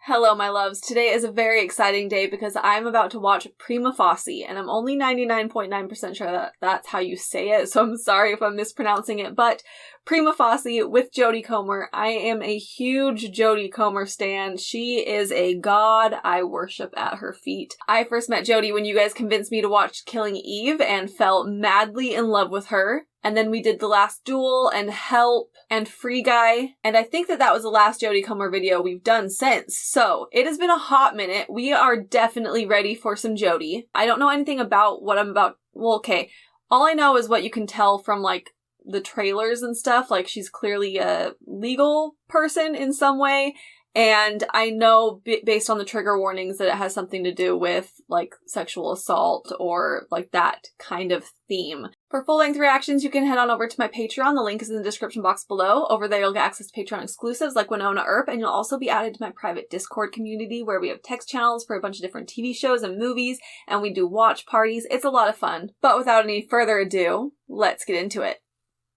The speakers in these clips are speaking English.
Hello, my loves. Today is a very exciting day because I'm about to watch Prima Facie, and I'm only 99.9% sure that that's how you say it, so I'm sorry if I'm mispronouncing it, but Prima Facie with JODIE Comer. I am a huge JODIE Comer stan. She is a god. I worship at her feet. I first met JODIE when you guys convinced me to watch Killing Eve and fell madly in love with her. And then we did The Last Duel and Help and Free Guy. And I think that was the last JODIE Comer video we've done since. So it has been a hot minute. We are definitely ready for some JODIE. I don't know anything about what I'm about. Well, okay. All I know is what you can tell from like the trailers and stuff. Like she's clearly a legal person in some way. And I know based on the trigger warnings that it has something to do with like sexual assault or like that kind of theme. For full-length reactions, you can head on over to my Patreon. The link is in the description box below. Over there, you'll get access to Patreon exclusives like Winona Earp, and you'll also be added to my private Discord community where we have text channels for a bunch of different TV shows and movies, and we do watch parties. It's a lot of fun. But without any further ado, let's get into it.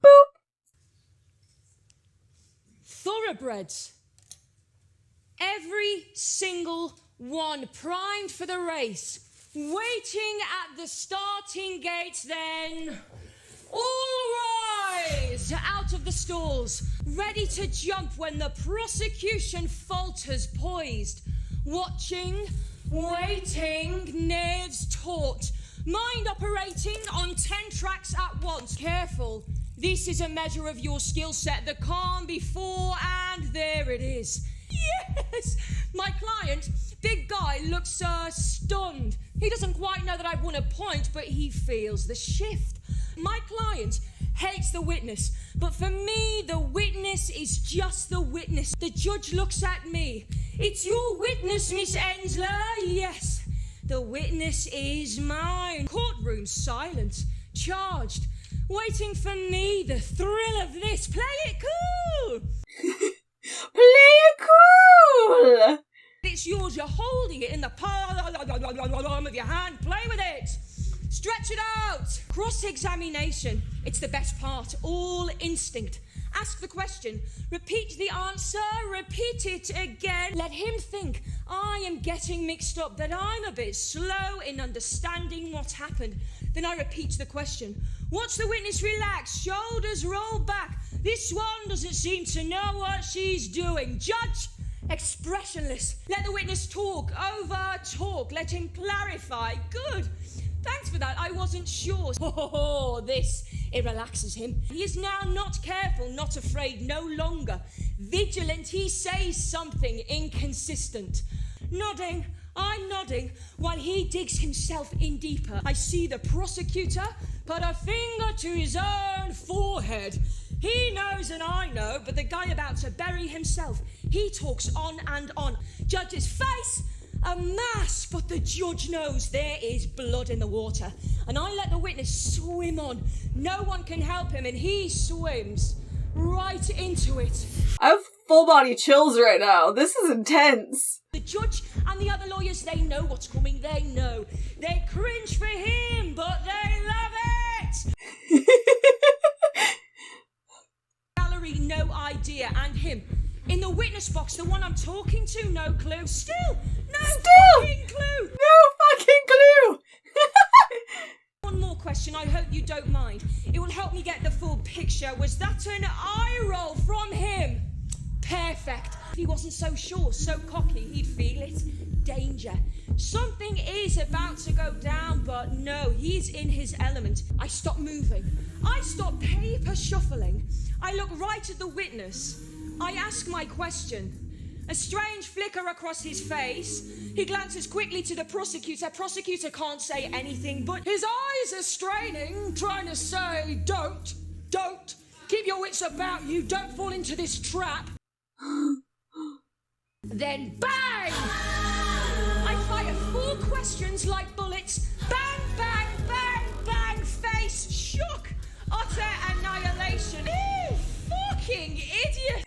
Boop! Thoroughbreds. Every single one primed for the race, waiting at the starting gates then. All rise out of the stalls, ready to jump when the prosecution falters poised. Watching, waiting, nerves taut, mind operating on 10 tracks at once. Careful, this is a measure of your skill set, the calm before, and there it is. Yes! My client, big guy, looks stunned. He doesn't quite know that I've won a point, but he feels the shift. My client hates the witness, but for me, the witness is just the witness. The judge looks at me. It's your witness, Miss Ensler. Yes, the witness is mine. Courtroom silent, charged, waiting for me, the thrill of this. Play it cool! Play it cool! It's yours, you're holding it in the palm of your hand. Play with it. Stretch it out. Cross-examination. It's the best part. All instinct. Ask the question. Repeat the answer. Repeat it again. Let him think I am getting mixed up, that I'm a bit slow in understanding what happened. Then I repeat the question. Watch the witness relax. Shoulders roll back. This one doesn't seem to know what she's doing. Judge, expressionless. Let the witness talk. Over-talk. Let him clarify. Good. Thanks for that. I wasn't sure. Oh, this. It relaxes him. He is now not careful, not afraid, no longer. Vigilant, he says something inconsistent. Nodding. I'm nodding while he digs himself in deeper. I see the prosecutor put a finger to his own forehead. He knows and I know, but the guy about to bury himself, he talks on and on. Judge's face, a mass, but the judge knows there is blood in the water. And I let the witness swim on. No one can help him, and he swims right into it. I have full body chills right now. This is intense. The judge and the other lawyers, they know what's coming, they know. They cringe for him, but they love it! Gallery, no idea, and him. In the witness box, the one I'm talking to, no clue. Still, no fucking clue! No fucking clue! One more question, I hope you don't mind. It will help me get the full picture. Was that an eye roll from him? Perfect. If he wasn't so sure, so cocky, he'd feel it. Danger. Something is about to go down, but no, he's in his element. I stop moving. I stop paper shuffling. I look right at the witness. I ask my question. A strange flicker across his face. He glances quickly to the prosecutor. Prosecutor can't say anything, but his eyes are straining, trying to say, don't. Keep your wits about you. Don't fall into this trap. Then bang! I fire 4 questions like bullets. Bang, bang, bang, bang. Face shook. Utter annihilation. You fucking idiot!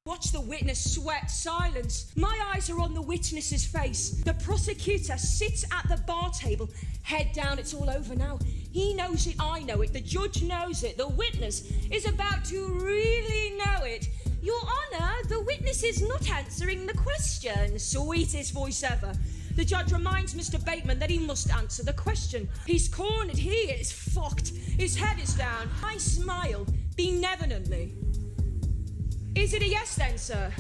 Watch the witness sweat. Silence. My eyes are on the witness's face. The prosecutor sits at the bar table, head down. It's all over now. He knows it, I know it, the judge knows it, the witness is about to really know it. Your Honour, the witness is not answering the question. Sweetest voice ever. The judge reminds Mr. Bateman that he must answer the question. He's cornered, he is fucked. His head is down. I smile benevolently. Is it a yes then, sir?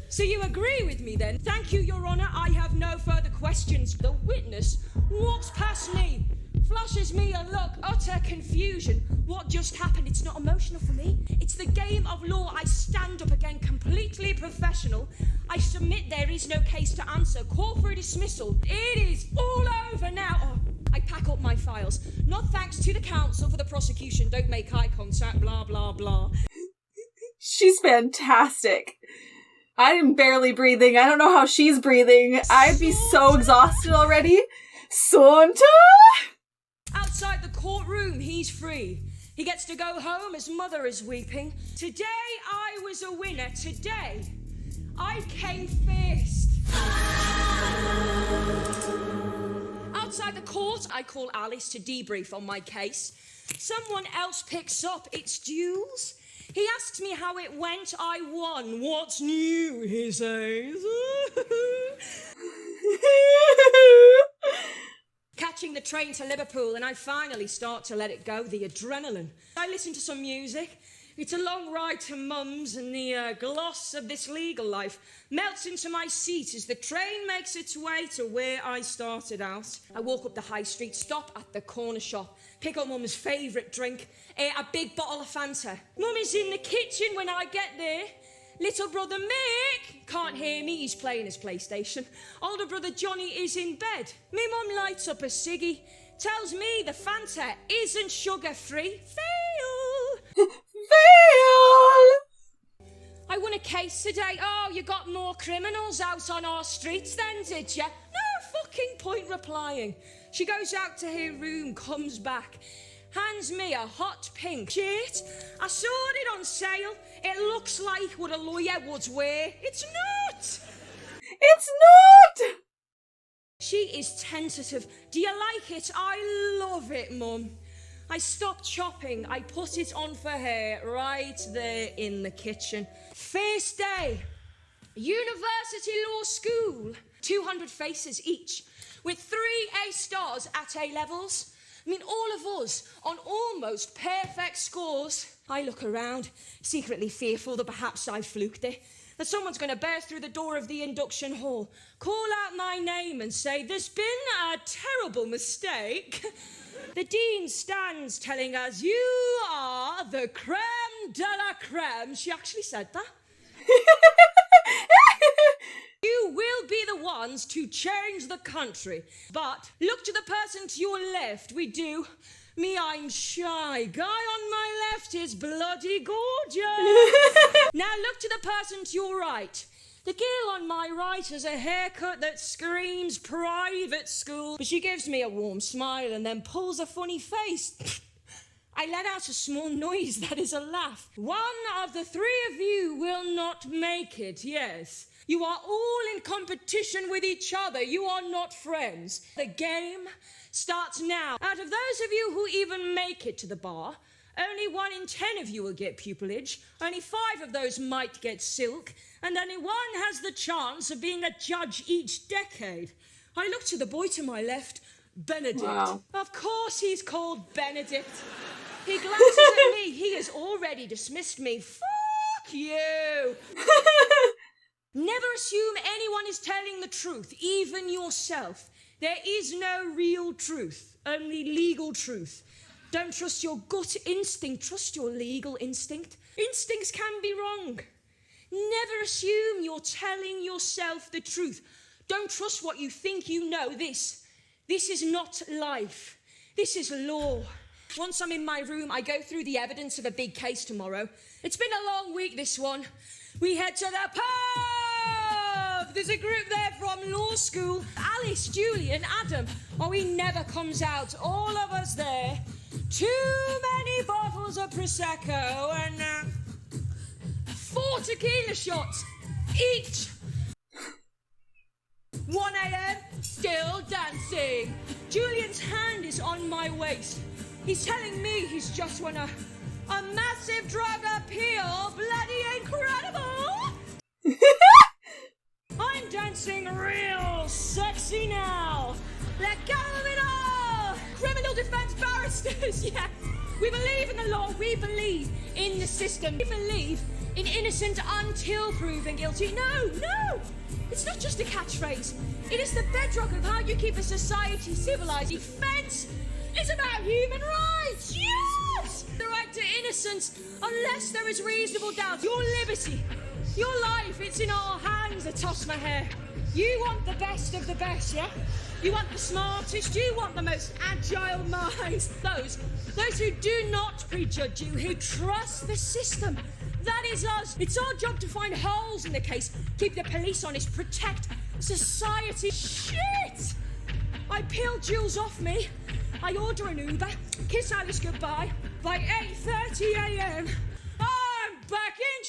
So you agree with me then? Thank you, Your Honour. I have no further questions. The witness walks past me, flashes me a look, utter confusion. What just happened? It's not emotional for me. It's the game of law. I stand up again, completely professional. I submit there is no case to answer. Call for a dismissal. It is all over now. Oh, I pack up my files. Not thanks to the counsel for the prosecution. Don't make eye contact, blah, blah, blah. She's fantastic. I'm barely breathing. I don't know how she's breathing. I'd be so exhausted already. Santa! Outside the courtroom, he's free. He gets to go home, his mother is weeping. Today I was a winner. Today I came first. Outside the court, I call Alice to debrief on my case. Someone else picks up. It's Jules. He asks me how it went. I won. What's new, he says. Catching the train to Liverpool, and I finally start to let it go, the adrenaline. I listen to some music. It's a long ride to Mum's, and the gloss of this legal life melts into my seat as the train makes its way to where I started out. I walk up the high street, stop at the corner shop, pick up Mum's favourite drink, a big bottle of Fanta. Mum is in the kitchen when I get there. Little brother Mick can't hear me, he's playing his PlayStation. Older brother Johnny is in bed. Me mum lights up a ciggy, tells me the Fanta isn't sugar-free. Fail! Fail! I won a case today. Oh, you got more criminals out on our streets then, did ya? No fucking point replying. She goes out to her room, comes back, hands me a hot pink shirt. I saw it on sale. It looks like what a lawyer would wear. It's not! It's not! She is tentative. Do you like it? I love it, Mum. I stop chopping. I put it on for her right there in the kitchen. First day. University Law School. 200 faces each, with 3 A stars at A levels. I mean, all of us on almost perfect scores. I look around, secretly fearful that perhaps I fluked it, that someone's going to burst through the door of the induction hall, call out my name and say, "There's been a terrible mistake." The dean stands telling us, "You are the creme de la creme." She actually said that. You will be the ones to change the country. But look to the person to your left. We do. Me, I'm shy. Guy on my left is bloody gorgeous. Now look to the person to your right. The girl on my right has a haircut that screams private school. But she gives me a warm smile and then pulls a funny face. I let out a small noise that is a laugh. One of the 3 of you will not make it, yes. You are all in competition with each other. You are not friends. The game starts now. Out of those of you who even make it to the bar, only 1 in 10 of you will get pupillage. Only 5 of those might get silk. And only 1 has the chance of being a judge each decade. I look to the boy to my left, Benedict. Wow. Of course he's called Benedict. He glances at me. He has already dismissed me. Fuck you. Never assume anyone is telling the truth, even yourself. There is no real truth, only legal truth. Don't trust your gut instinct, trust your legal instinct. Instincts can be wrong. Never assume you're telling yourself the truth. Don't trust what you think you know. This is not life. This is law. Once I'm in my room, I go through the evidence of a big case tomorrow. It's been a long week, this one. We head to the pub! There's a group there from law school. Alice, Julian, Adam. Oh, he never comes out. All of us there. Too many bottles of Prosecco and 4 tequila shots each. 1 a.m, still dancing. Julian's hand is on my waist. He's telling me he's just won a A massive drug appeal, bloody incredible! I'm dancing real sexy now. Let go of it all! Criminal defense barristers, yeah. We believe in the law, we believe in the system. We believe in innocent until proven guilty. No! It's not just a catchphrase. It is the bedrock of how you keep a society civilized. Defense is about human rights, yes! The right to innocence, unless there is reasonable doubt. Your liberty, your life, it's in our hands. I toss my hair. You want the best of the best, yeah? You want the smartest, you want the most agile minds. Those who do not prejudge you, who trust the system. That is us. It's our job to find holes in the case, keep the police honest, protect society. Shit! I peel Jules off me. I order an Uber, kiss Alice goodbye. By 8:30 a.m, I'm back in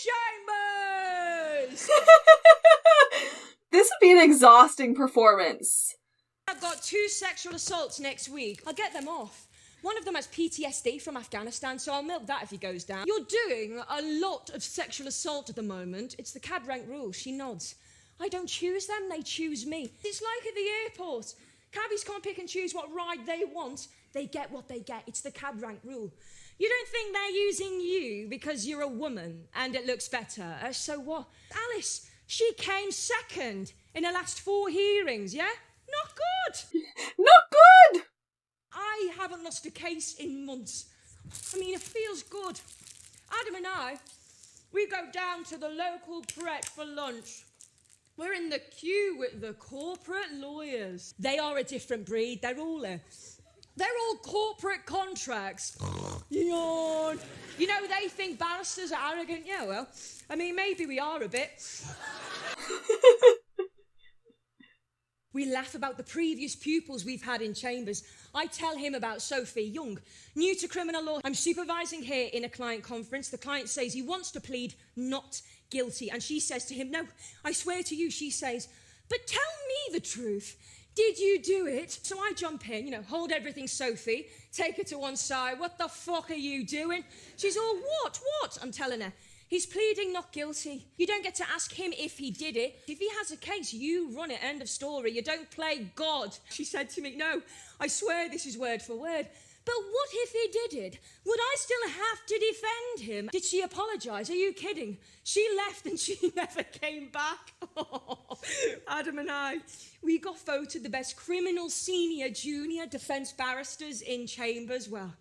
chambers! This would be an exhausting performance. I've got 2 sexual assaults next week. I'll get them off. One of them has PTSD from Afghanistan, so I'll milk that if he goes down. You're doing a lot of sexual assault at the moment. It's the cab rank rule. She nods. I don't choose them, they choose me. It's like at the airport. Cabbies can't pick and choose what ride they want. They get what they get. It's the cab rank rule. You don't think they're using you because you're a woman and it looks better. So what? Alice, she came second in her last 4 hearings, yeah? Not good. Not good! I haven't lost a case in months. I mean, it feels good. Adam and I, we go down to the local Pret for lunch. We're in the queue with the corporate lawyers. They are a different breed. They're all corporate contracts. Yawn. You know, they think barristers are arrogant. Yeah, well, I mean, maybe we are a bit. We laugh about the previous pupils we've had in chambers. I tell him about Sophie Young, new to criminal law. I'm supervising here in a client conference. The client says he wants to plead not guilty. And she says to him, no, I swear to you, she says, but tell me the truth. Did you do it? So I jump in, hold everything, Sophie, take her to one side. What the fuck are you doing? She's all, what? I'm telling her. He's pleading not guilty. You don't get to ask him if he did it. If he has a case, you run it, end of story. You don't play God. She said to me, no, I swear this is word for word. But what if he did it? Would I still have to defend him? Did she apologise? Are you kidding? She left and she never came back. Oh, Adam and I, we got voted the best criminal senior junior defence barristers in chambers. Well,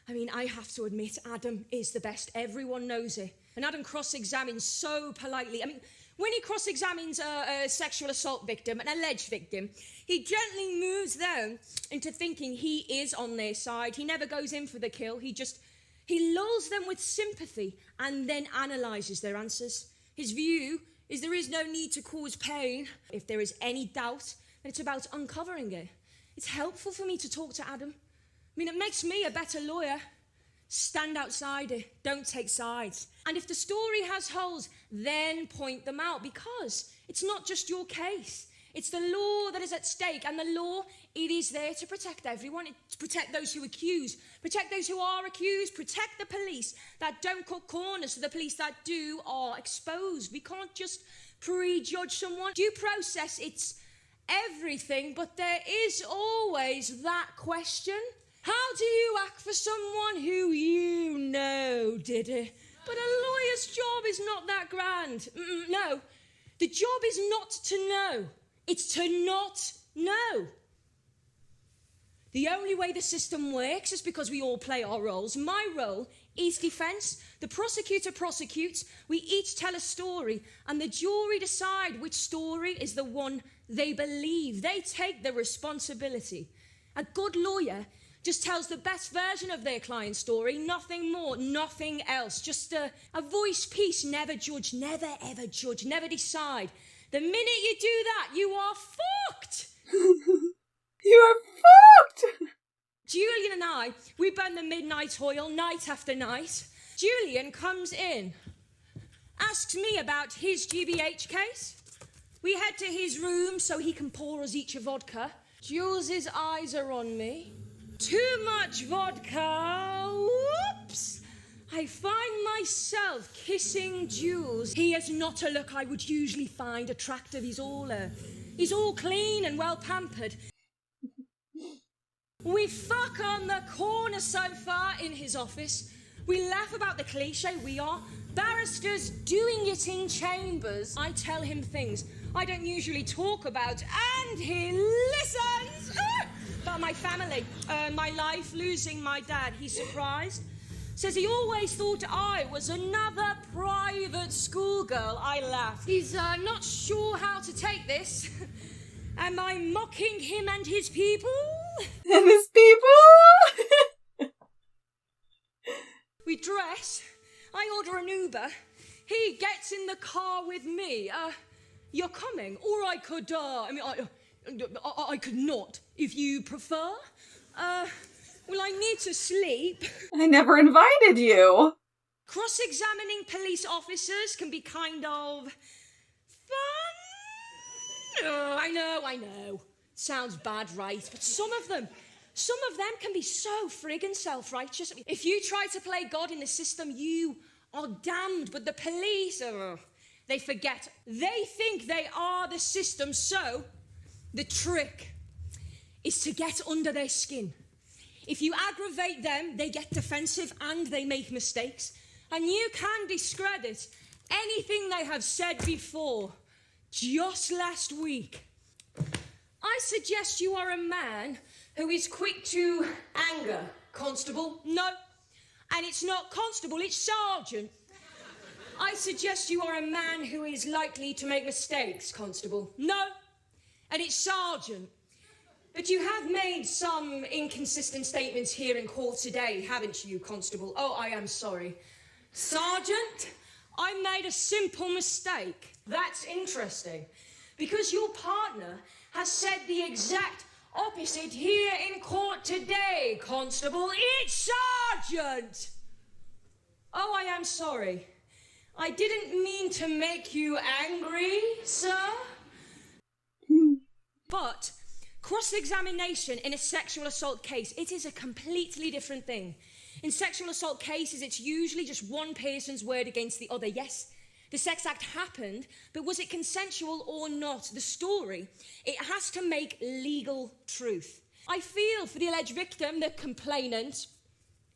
I mean, I have to admit, Adam is the best. Everyone knows it. And Adam cross-examines so politely. I mean, when he cross-examines a sexual assault victim, an alleged victim, he gently moves them into thinking he is on their side. He never goes in for the kill. He lulls them with sympathy and then analyses their answers. His view is there is no need to cause pain. If there is any doubt, then it's about uncovering it. It's helpful for me to talk to Adam. I mean, it makes me a better lawyer. Stand outside it, don't take sides. And if the story has holes, then point them out, because it's not just your case. It's the law that is at stake, and the law, it is there to protect everyone. To protect those who accuse, protect those who are accused, protect the police that don't cut corners, so the police that do are exposed. We can't just prejudge someone. Due process, it's everything, but there is always that question. How do you act for someone who you know did it? But a lawyer's job is not that grand. No, the job is not to know. It's to not know. The only way the system works is because we all play our roles. My role is defence. The prosecutor prosecutes. We each tell a story, and the jury decide which story is the one they believe. They take the responsibility. A good lawyer just tells the best version of their client's story, nothing more, nothing else. Just a voice piece, never judge, never ever judge, never decide. The minute you do that, you are fucked. You are fucked. Julian and I, we burn the midnight oil night after night. Julian comes in, asks me about his GBH case. We head to his room so he can pour us each a vodka. Jules's eyes are on me. Too much vodka, whoops! I find myself kissing Jules. He has not a look I would usually find attractive. He's all clean and well pampered. We fuck on the corner sofa in his office. We laugh about the cliche we are. Barristers doing it in chambers. I tell him things I don't usually talk about, and he listens! About my family, my life, losing my dad. He's surprised. Says he always thought I was another private schoolgirl. I laugh. He's not sure how to take this. Am I mocking him and his people? And his people? We dress. I order an Uber. He gets in the car with me. You're coming? Or I could, I could not, if you prefer. Well, I need to sleep. I never invited you. Cross-examining police officers can be kind of fun. Oh, I know. Sounds bad, right? But some of them can be so friggin' self-righteous. If you try to play God in the system, you are damned. But the police, they forget. They think they are the system, so the trick is to get under their skin. If you aggravate them, they get defensive and they make mistakes. And you can discredit anything they have said before. Just last week, I suggest you are a man who is quick to anger. Constable? No. And it's not constable, it's sergeant. I suggest you are a man who is likely to make mistakes. Constable? No. And it's sergeant. But you have made some inconsistent statements here in court today, haven't you, Constable? Oh, I am sorry. Sergeant, I made a simple mistake. That's interesting. Because your partner has said the exact opposite here in court today, Constable. It's Sergeant! Oh, I am sorry. I didn't mean to make you angry, sir. But cross-examination in a sexual assault case, it is a completely different thing. In sexual assault cases, it's usually just one person's word against the other. Yes, the sex act happened, but was it consensual or not? The story, it has to make legal truth. I feel for the alleged victim, the complainant.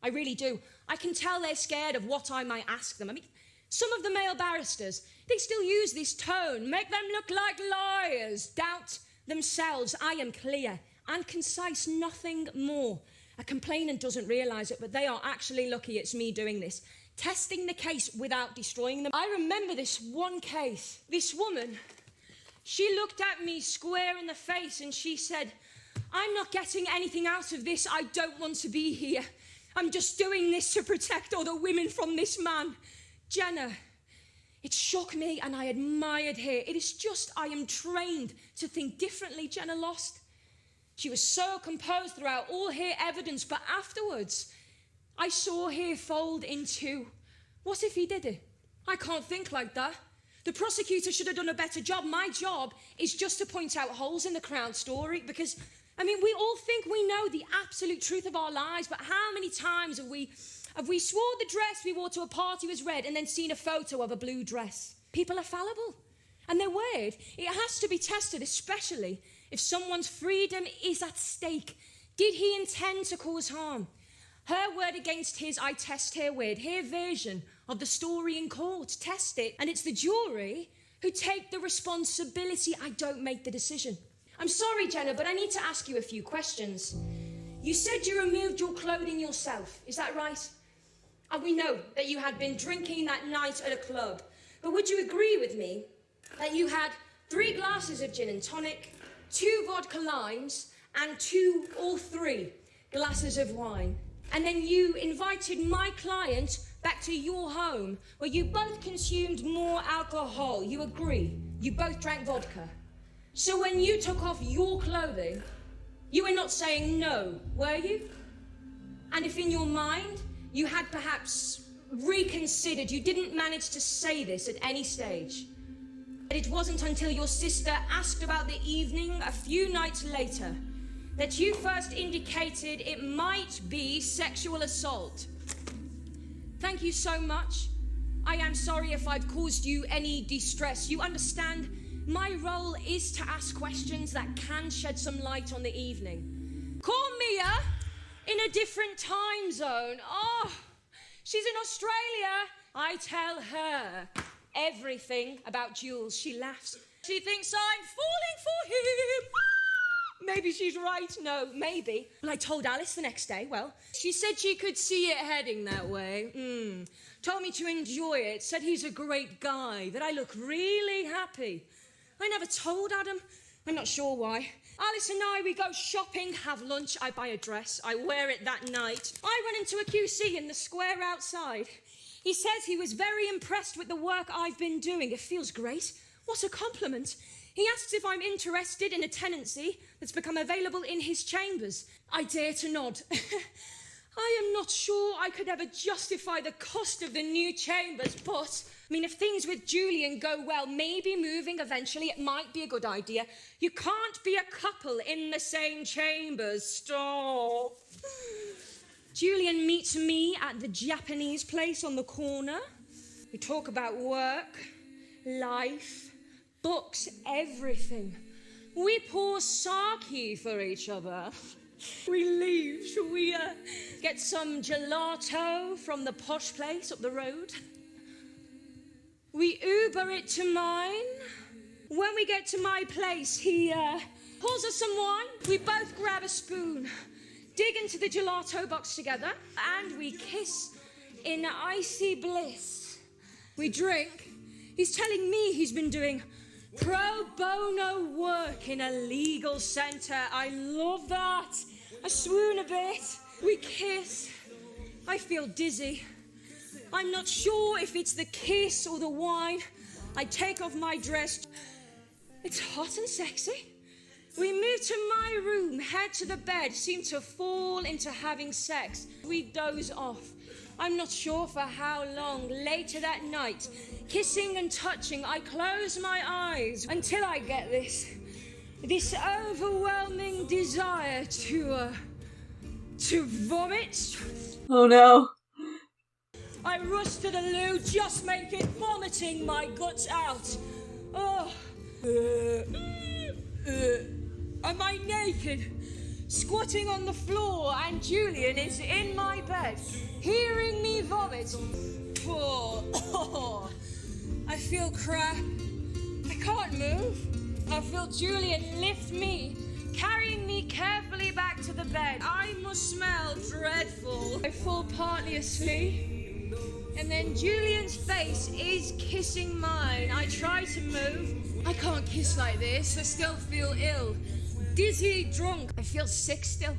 I really do. I can tell they're scared of what I might ask them. I mean, some of the male barristers, they still use this tone, make them look like liars, doubt themselves. I am clear and concise, nothing more. A complainant doesn't realise it, but they are actually lucky it's me doing this. Testing the case without destroying them. I remember this one case. This woman, she looked at me square in the face and she said, I'm not getting anything out of this. I don't want to be here. I'm just doing this to protect other women from this man. Jenna, it shook me and I admired her. It is just I am trained to think differently. Jenna lost. She was so composed throughout all her evidence, but afterwards, I saw her fold into, what if he did it? I can't think like that. The prosecutor should have done a better job. My job is just to point out holes in the Crown story because, I mean, we all think we know the absolute truth of our lives, but how many times have we swore the dress we wore to a party was red and then seen a photo of a blue dress? People are fallible and they're weird. It has to be tested, especially if someone's freedom is at stake. Did he intend to cause harm? Her word against his, I test her word. Her version of the story in court, test it. And it's the jury who take the responsibility. I don't make the decision. I'm sorry, Jenna, but I need to ask you a few questions. You said you removed your clothing yourself, is that right? And we know that you had been drinking that night at a club. But would you agree with me that you had 3 glasses of gin and tonic, 2 vodka limes, and 2 or 3 glasses of wine? And then you invited my client back to your home where you both consumed more alcohol. You agree? You both drank vodka. So when you took off your clothing, you were not saying no, were you? And if in your mind you had perhaps reconsidered, you didn't manage to say this at any stage. But it wasn't until your sister asked about the evening a few nights later that you first indicated it might be sexual assault. Thank you so much. I am sorry if I've caused you any distress. You understand, my role is to ask questions that can shed some light on the evening. Call Mia in a different time zone. Oh, she's in Australia. I tell her everything about Jules. She laughs. She thinks I'm falling for him. Maybe she's right. No, maybe. Well, I told Alice the next day. Well, she said she could see it heading that way. Told me to enjoy it. Said he's a great guy. That I look really happy. I never told Adam. I'm not sure why. Alice and I, we go shopping, have lunch. I buy a dress. I wear it that night. I run into a QC in the square outside. He says he was very impressed with the work I've been doing. It feels great. What a compliment. He asks if I'm interested in a tenancy that's become available in his chambers. I dare to nod. I am not sure I could ever justify the cost of the new chambers, but, I mean, if things with Julian go well, maybe moving eventually, it might be a good idea. You can't be a couple in the same chambers. Stop. Julian meets me at the Japanese place on the corner. We talk about work, life, books, everything. We pour sake for each other. We leave. Shall we get some gelato from the posh place up the road? We Uber it to mine. When we get to my place, he pours us some wine. We both grab a spoon, dig into the gelato box together, and we kiss in icy bliss. We drink. He's telling me he's been doing pro bono work in a legal centre. I love that. I swoon a bit. We kiss. I feel dizzy. I'm not sure if it's the kiss or the wine. I take off my dress. It's hot and sexy. We move to my room, head to the bed, seem to fall into having sex. We doze off. I'm not sure for how long. Later that night, kissing and touching, I close my eyes until I get this overwhelming desire to vomit. Oh no. I rush to the loo, just make it, vomiting my guts out. Oh. Am I naked? Squatting on the floor, and Julian is in my bed, hearing me vomit. Oh. I feel crap. I can't move. I feel Julian lift me, carrying me carefully back to the bed. I must smell dreadful. I fall partly asleep, and then Julian's face is kissing mine. I try to move. I can't kiss like this. I still feel ill. Dizzy, drunk. I feel sick still.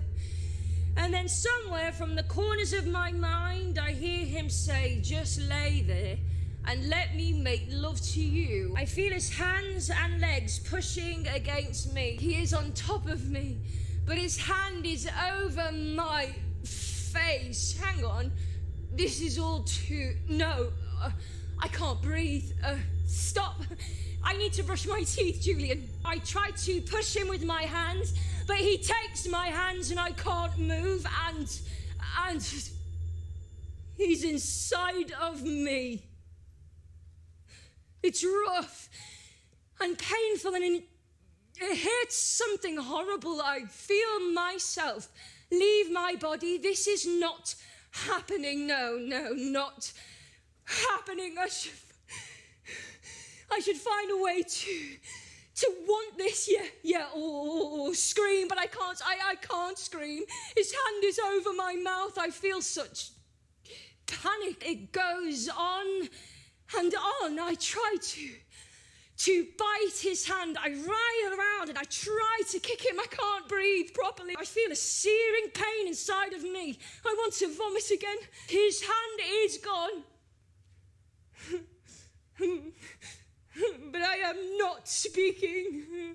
And then somewhere from the corners of my mind, I hear him say, just lay there and let me make love to you. I feel his hands and legs pushing against me. He is on top of me, but his hand is over my face. Hang on. This is all too... No, I can't breathe. Stop. I need to brush my teeth, Julian. I try to push him with my hands, but he takes my hands and I can't move, and he's inside of me. It's rough and painful, and it hurts something horrible. I feel myself leave my body. This is not happening. No, not happening. I should find a way to want this, or scream, but I can't scream. His hand is over my mouth. I feel such panic. It goes on and on. I try to bite his hand. I writhe around and I try to kick him. I can't breathe properly. I feel a searing pain inside of me. I want to vomit again. His hand is gone. But I am not speaking.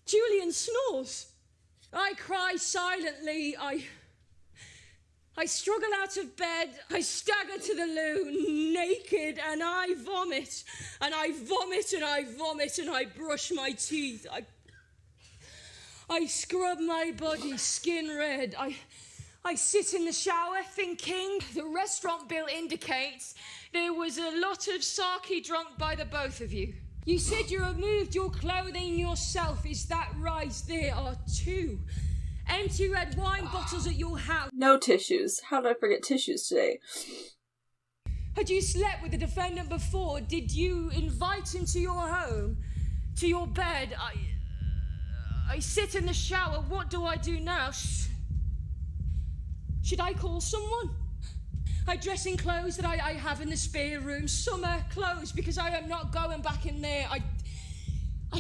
Julian snores. I cry silently. I struggle out of bed. I stagger to the loo, naked, and I vomit. And I vomit and I vomit and I brush my teeth. I scrub my body, skin red. I sit in the shower thinking the restaurant bill indicates there was a lot of sake drunk by the both of you. You said you removed your clothing yourself. Is that right? There are 2 empty red wine bottles at your house. No tissues. How did I forget tissues today? Had you slept with the defendant before? Did you invite him to your home? To your bed? I sit in the shower. What do I do now? Should I call someone? I dress in clothes that I have in the spare room. Summer clothes, because I am not going back in there. I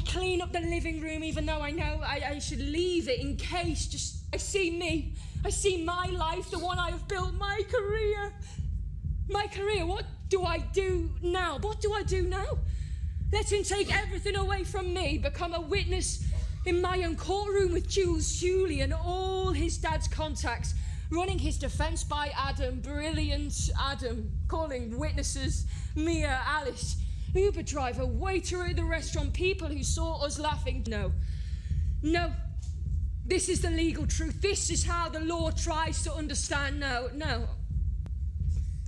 clean up the living room, even though I know I should leave it in case. I see me. I see my life, the one I have built, my career. My career, what do I do now? What do I do now? Let him take everything away from me, become a witness in my own courtroom with Julian, all his dad's contacts, running his defence by Adam, brilliant Adam, calling witnesses, Mia, Alice, Uber driver, waiter at the restaurant, people who saw us laughing. No. This is the legal truth. This is how the law tries to understand. No.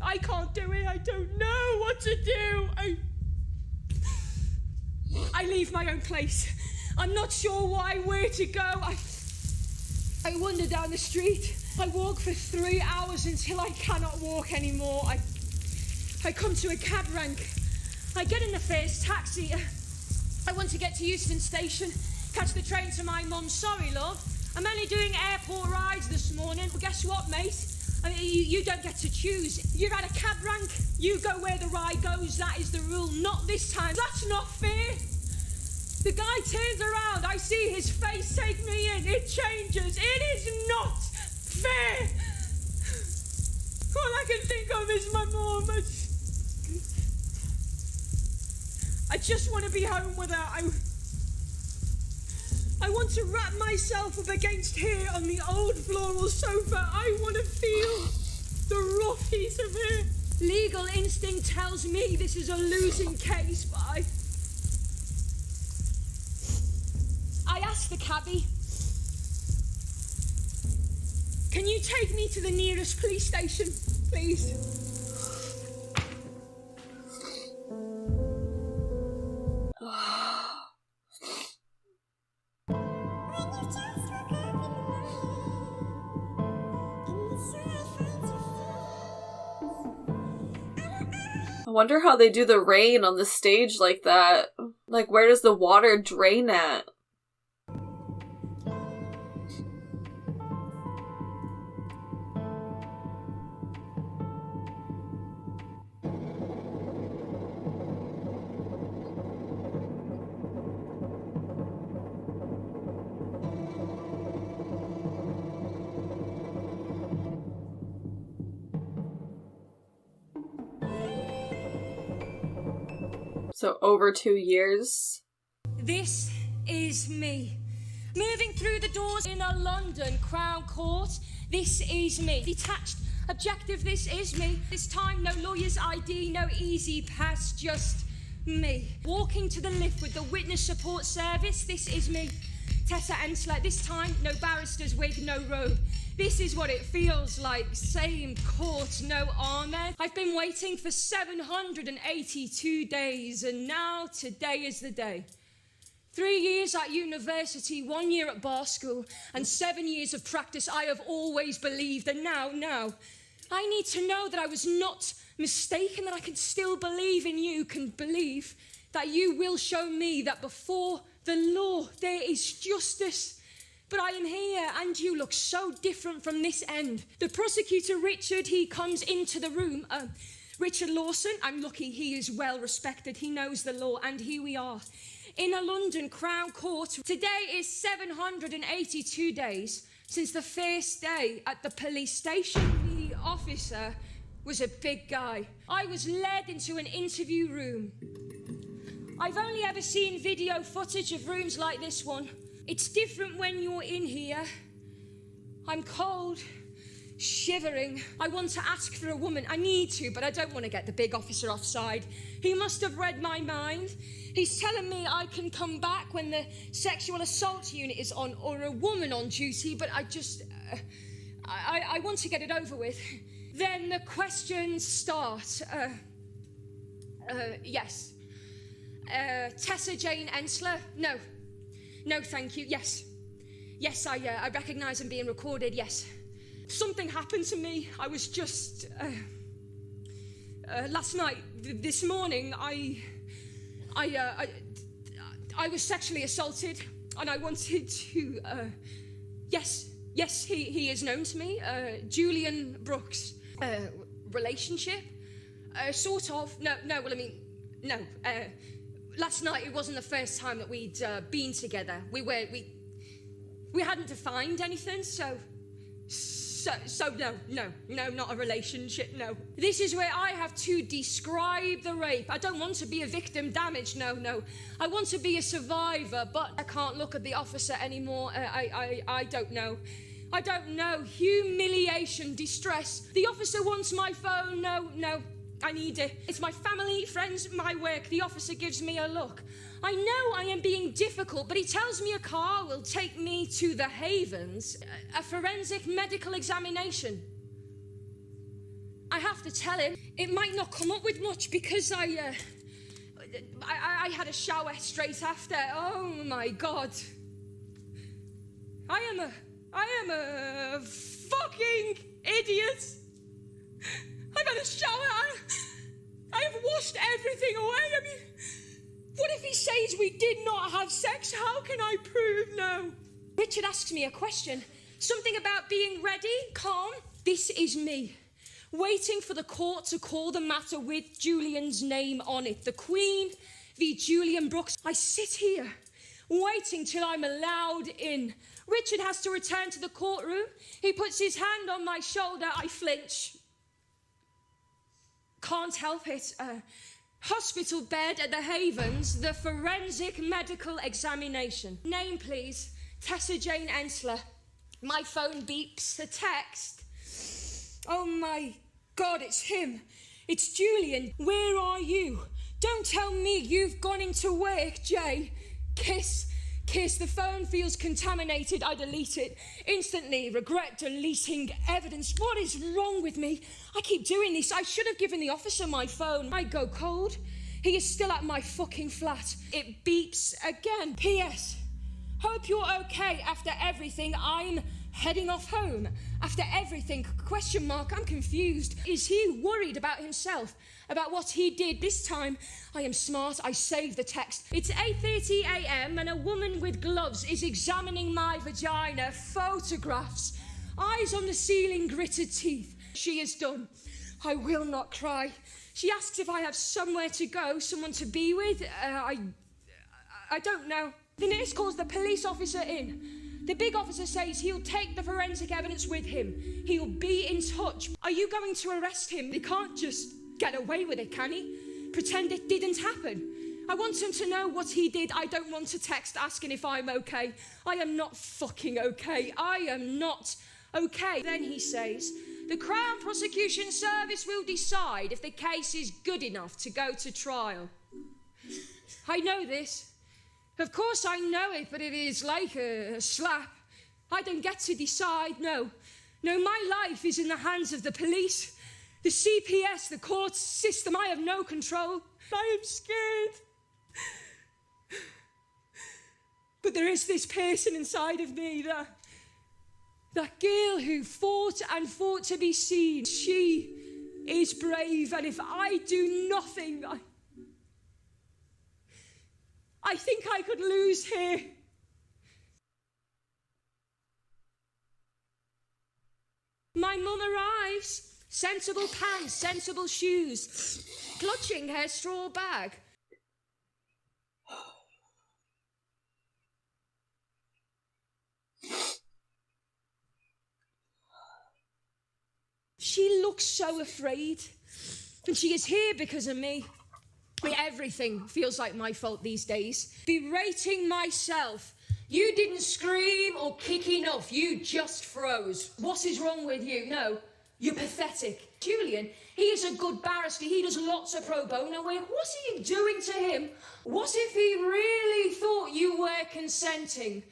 I can't do it. I don't know what to do. I leave my own place. I'm not sure why, where to go. I wander down the street. I walk for 3 hours until I cannot walk anymore. I come to a cab rank. I get in the first taxi. I want to get to Euston Station, catch the train to my mum. Sorry, love. I'm only doing airport rides this morning. But guess what, mate? I mean, you don't get to choose. You're at a cab rank. You go where the ride goes. That is the rule. Not this time. That's not fair. The guy turns around. I see his face take me in. It changes. It is not fair. All I can think of is my mom. I just want to be home with her. I want to wrap myself up against her on the old floral sofa. I want to feel the rough heat of her. Legal instinct tells me this is a losing case, but I asked the cabbie, can you take me to the nearest police station, please? I wonder how they do the rain on the stage like that. Like, where does the water drain at? So over 2 years. This is me. Moving through the doors in a London Crown Court. This is me. Detached, objective, this is me. This time, no lawyer's ID, no easy pass, just me. Walking to the lift with the witness support service. This is me. Tessa Ensler. This time, no barrister's wig, no robe. This is what it feels like. Same court, no armour. I've been waiting for 782 days, and now today is the day. 3 years at university, 1 year at bar school, and 7 years of practice. I have always believed, and now, I need to know that I was not mistaken, that I can still believe in you, can believe that you will show me that before the law there is justice. But I am here, and you look so different from this end. The prosecutor, Richard, he comes into the room. Richard Lawson, I'm lucky he is well respected. He knows the law, and here we are. In a London Crown Court. Today is 782 days since the first day at the police station. The officer was a big guy. I was led into an interview room. I've only ever seen video footage of rooms like this one. It's different when you're in here. I'm cold, shivering. I want to ask for a woman. I need to, but I don't want to get the big officer offside. He must have read my mind. He's telling me I can come back when the sexual assault unit is on, or a woman on duty, but I want to get it over with. Then the questions start. Yes. Tessa Jane Ensler? No. No, thank you. Yes. Yes, I recognise I'm being recorded, yes. Something happened to me. I was just... last night, this morning, I was sexually assaulted, and I wanted to, yes, he is known to me, Julian Brooks, relationship, sort of, no, last night it wasn't the first time that we'd been together. We hadn't defined anything, so no, not a relationship, no. This is where I have to describe the rape. I don't want to be a victim damaged, no. I want to be a survivor, but I can't look at the officer anymore. I don't know. I don't know. Humiliation, distress. The officer wants my phone, no. I need it. It's my family, friends, my work. The officer gives me a look. I know I am being difficult, but he tells me a car will take me to the Havens, a forensic medical examination. I have to tell him it might not come up with much because I had a shower straight after. Oh my God. I am a fucking idiot. I've had a shower. I have washed everything away. I mean, what if he says we did not have sex? How can I prove no? Richard asks me a question. Something about being ready, calm. This is me, waiting for the court to call the matter with Julian's name on it. The Queen v. Julian Brooks. I sit here, waiting till I'm allowed in. Richard has to return to the courtroom. He puts his hand on my shoulder. I flinch. Can't help it. Hospital bed at the Havens, the forensic medical examination. Name, please. Tessa Jane Ensler. My phone beeps. A text. Oh my God, it's him. It's Julian. Where are you? Don't tell me you've gone into work, Jay. Kiss. The phone feels contaminated. I delete it. Instantly regret deleting evidence. What is wrong with me? I keep doing this. I should have given the officer my phone. I go cold. He is still at my fucking flat. It beeps again. P.S. Hope you're okay after everything. I'm heading off home. After everything, question mark, I'm confused. Is he worried about himself? About what he did this time? I am smart, I saved the text. It's 8:30 a.m. and a woman with gloves is examining my vagina. Photographs. Eyes on the ceiling, gritted teeth. She is done. I will not cry. She asks if I have somewhere to go, someone to be with. I don't know. The nurse calls the police officer in. The big officer says he'll take the forensic evidence with him. He'll be in touch. Are you going to arrest him? He can't just get away with it, can he? Pretend it didn't happen. I want him to know what he did. I don't want a text asking if I'm okay. I am not fucking okay. I am not okay. Then he says, the Crown Prosecution Service will decide if the case is good enough to go to trial. I know this. Of course I know it, but it is like a slap. I don't get to decide, no. No, my life is in the hands of the police, the CPS, the court system. I have no control. I am scared. But there is this person inside of me, that girl who fought and fought to be seen. She is brave, and if I do nothing, I think I could lose her. My mum arrives. Sensible pants, sensible shoes, clutching her straw bag. She looks so afraid, and she is here because of me. Everything feels like my fault these days. Berating myself. You didn't scream or kick enough. You just froze. What is wrong with you? No, you're pathetic. Julian, he is a good barrister. He does lots of pro bono work. What are you doing to him? What if he really thought you were consenting?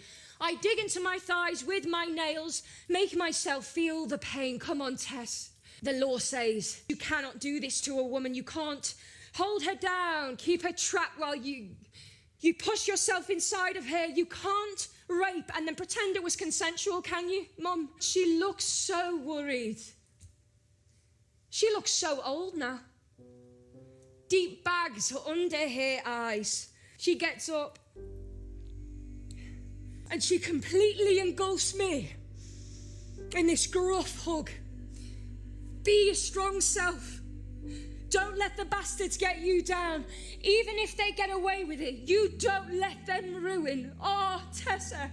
I dig into my thighs with my nails, make myself feel the pain. Come on, Tess. The law says you cannot do this to a woman. You can't hold her down, keep her trapped while you push yourself inside of her. You can't rape and then pretend it was consensual, can you, Mum? She looks so worried. She looks so old now. Deep bags under her eyes. She gets up and she completely engulfs me in this gruff hug. Be your strong self. Don't let the bastards get you down. Even if they get away with it, you don't let them ruin. Oh, Tessa.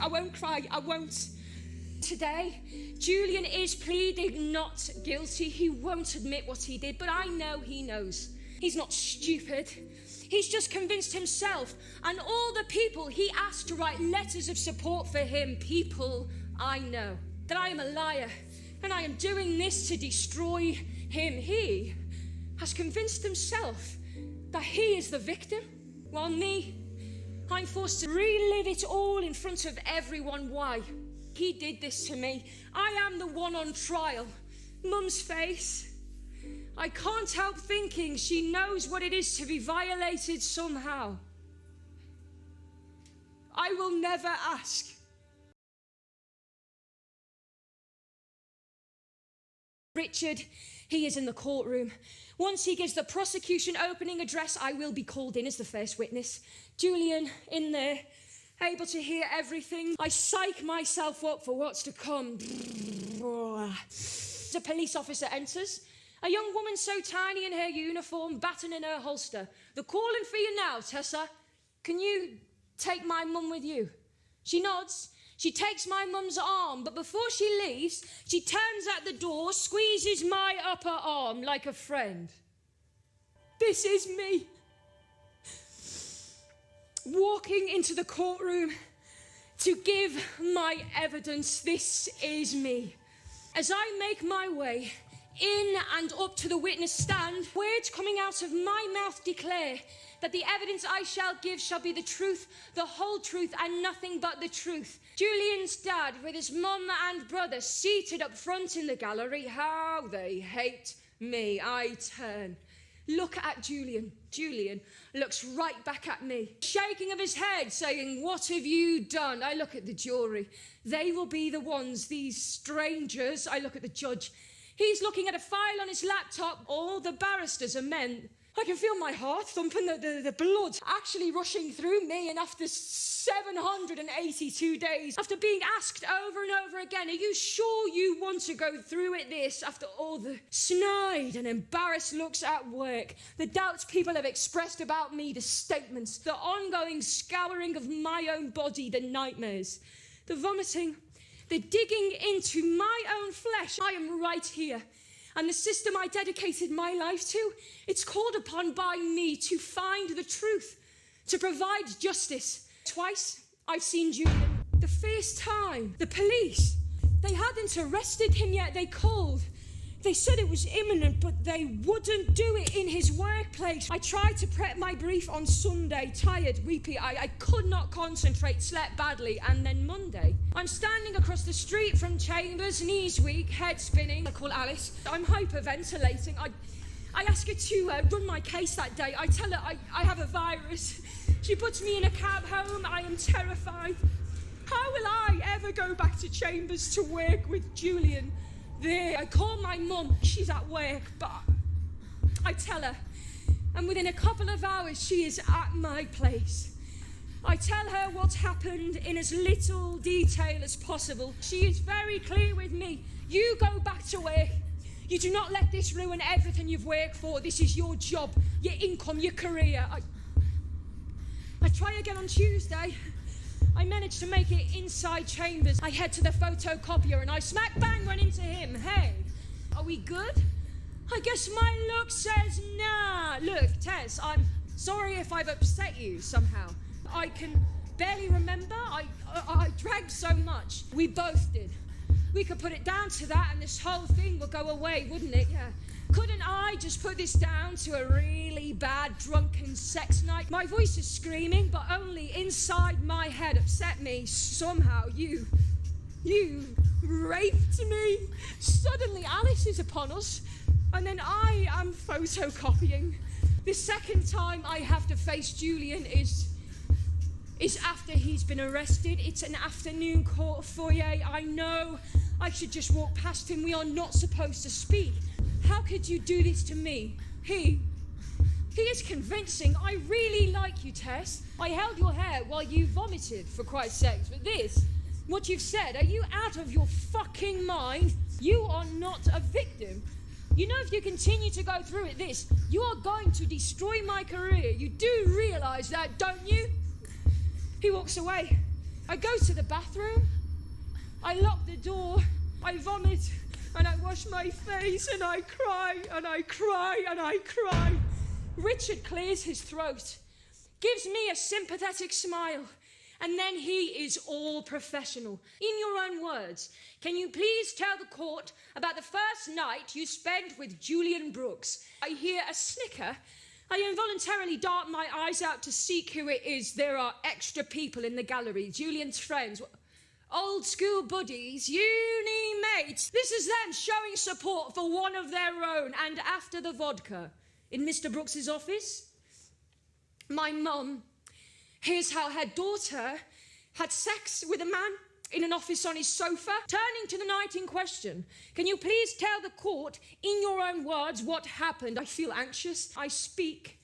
I won't cry. I won't. Today, Julian is pleading not guilty. He won't admit what he did, but I know he knows. He's not stupid. He's just convinced himself and all the people he asked to write letters of support for him, people I know, that I am a liar and I am doing this to destroy him. He has convinced himself that he is the victim, while me, I'm forced to relive it all in front of everyone. Why? He did this to me. I am the one on trial. Mum's face. I can't help thinking she knows what it is to be violated somehow. I will never ask. Richard, he is in the courtroom. Once he gives the prosecution opening address, I will be called in as the first witness. Julian, in there, able to hear everything. I psych myself up for what's to come. A police officer enters. A young woman so tiny in her uniform, baton in her holster. They're calling for you now, Tessa. Can you take my mum with you? She nods. She takes my mum's arm, but before she leaves, she turns at the door, squeezes my upper arm like a friend. This is me. Walking into the courtroom to give my evidence. This is me. As I make my way in and up to the witness stand, words coming out of my mouth declare that the evidence I shall give shall be the truth, the whole truth, and nothing but the truth. Julian's dad with his mum and brother seated up front in the gallery. How they hate me. I turn. Look at Julian. Julian looks right back at me, shaking of his head, saying, "What have you done?" I look at the jury. They will be the ones, these strangers. I look at the judge. He's looking at a file on his laptop. All the barristers are men. I can feel my heart thumping, the blood actually rushing through me. And after 782 days, after being asked over and over again, are you sure you want to go through it this? After all the snide and embarrassed looks at work, the doubts people have expressed about me, the statements, the ongoing scouring of my own body, the nightmares, the vomiting, the digging into my own flesh, I am right here. And the system I dedicated my life to, it's called upon by me to find the truth, to provide justice. Twice I've seen Julian. The first time, the police, they hadn't arrested him yet. They called. They said it was imminent, but they wouldn't do it in his workplace. I tried to prep my brief on Sunday, tired, weepy. I could not concentrate, slept badly. And then Monday, I'm standing across the street from Chambers, knees weak, head spinning. I call Alice. I'm hyperventilating. I ask her to run my case that day. I tell her I have a virus. She puts me in a cab home. I am terrified. How will I ever go back to Chambers to work with Julian there? I call my mum. She's at work, but I tell her. And within a couple of hours, she is at my place. I tell her what's happened in as little detail as possible. She is very clear with me. You go back to work. You do not let this ruin everything you've worked for. This is your job, your income, your career. I try again on Tuesday. I managed to make it inside Chambers. I head to the photocopier and I smack bang run into him. Hey, are we good? I guess my look says nah. Look, Tess, I'm sorry if I've upset you somehow. I can barely remember. I drank so much. We both did. We could put it down to that and this whole thing would go away, wouldn't it? Yeah. Couldn't I just put this down to a really bad drunken sex night? My voice is screaming, but only inside my head upset me. Somehow you raped me. Suddenly Alice is upon us, and then I am photocopying. The second time I have to face Julian is after he's been arrested. It's an afternoon court foyer. I know I should just walk past him. We are not supposed to speak. How could you do this to me? He is convincing. I really like you, Tess. I held your hair while you vomited, for Christ's sakes. But this, what you've said, are you out of your fucking mind? You are not a victim. You know, if you continue to go through this, you are going to destroy my career. You do realise that, don't you? He walks away. I go to the bathroom. I lock the door. I vomit. And I wash my face. And I cry. And I cry. And I cry. Richard clears his throat. Gives me a sympathetic smile. And then he is all professional. In your own words, can you please tell the court about the first night you spent with Julian Brooks? I hear a snicker. I involuntarily dart my eyes out to seek who it is. There are extra people in the gallery. Julian's friends, old school buddies, uni mates. This is them showing support for one of their own. And after the vodka, in Mr. Brooks's office, my mum hears how her daughter had sex with a man in an office on his sofa. Turning to the night in question, can you please tell the court, in your own words, what happened? I feel anxious. I speak.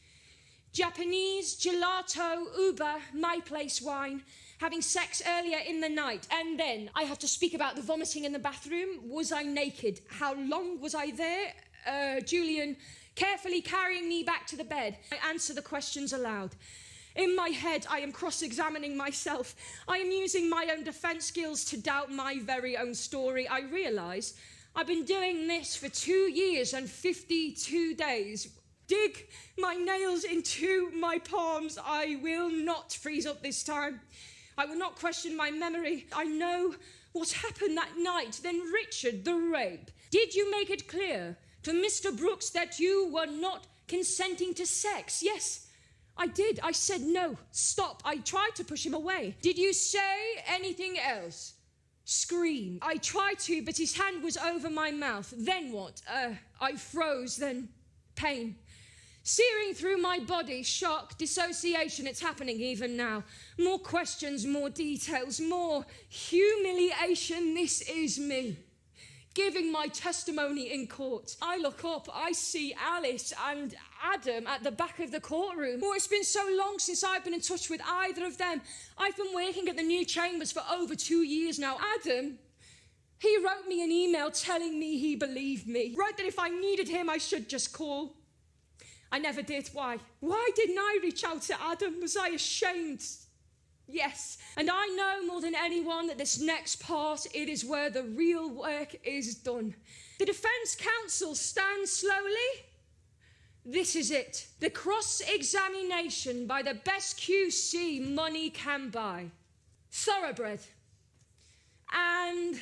Japanese, gelato, Uber, my place wine, having sex earlier in the night. And then I have to speak about the vomiting in the bathroom. Was I naked? How long was I there? Julian carefully carrying me back to the bed. I answer the questions aloud. In my head, I am cross-examining myself. I am using my own defence skills to doubt my very own story. I realise I've been doing this for 2 years and 52 days. Dig my nails into my palms. I will not freeze up this time. I will not question my memory. I know what happened that night. Then Richard, the rape. Did you make it clear to Mr. Brooks that you were not consenting to sex? Yes. I did. I said no. Stop. I tried to push him away. Did you say anything else? Scream. I tried to, but his hand was over my mouth. Then what? I froze. Then pain. Searing through my body. Shock. Dissociation. It's happening even now. More questions, more details, more humiliation. This is me. Giving my testimony in court. I look up, I see Alice and Adam at the back of the courtroom. Oh, it's been so long since I've been in touch with either of them. I've been working at the new chambers for over 2 years now. Adam, he wrote me an email telling me he believed me. Wrote that if I needed him, I should just call. I never did. Why? Why didn't I reach out to Adam? Was I ashamed? Yes, and I know more than anyone that this next part, it is where the real work is done. The defence counsel stands slowly. This is it. The cross-examination by the best QC money can buy. Thoroughbred. And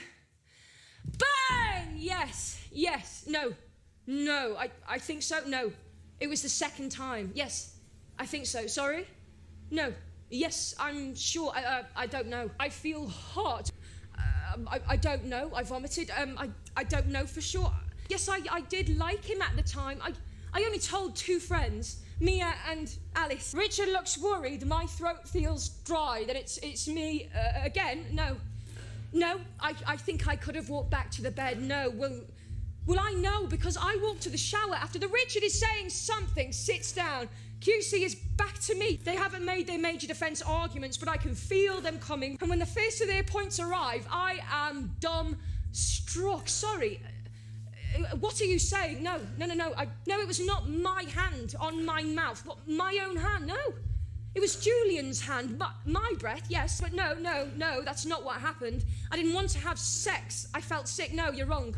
bang! Yes, no, I think so, no. It was the second time. Yes, I think so. Sorry? No. Yes, I'm sure. I don't know. I feel hot. I don't know. I vomited. I don't know for sure. Yes, I did like him at the time. I only told 2 friends, Mia and Alice. Richard looks worried. My throat feels dry. That it's me again. No. I think I could have walked back to the bed. No. Well, I know because I walked to the shower after the Richard is saying something. Sits down. QC is back to me. They haven't made their major defence arguments, but I can feel them coming. And when the first of their points arrive, I am dumbstruck. Sorry. What are you saying? No. No, it was not my hand on my mouth. What, my own hand? No. It was Julian's hand. My breath, yes. But no, that's not what happened. I didn't want to have sex. I felt sick. No, you're wrong.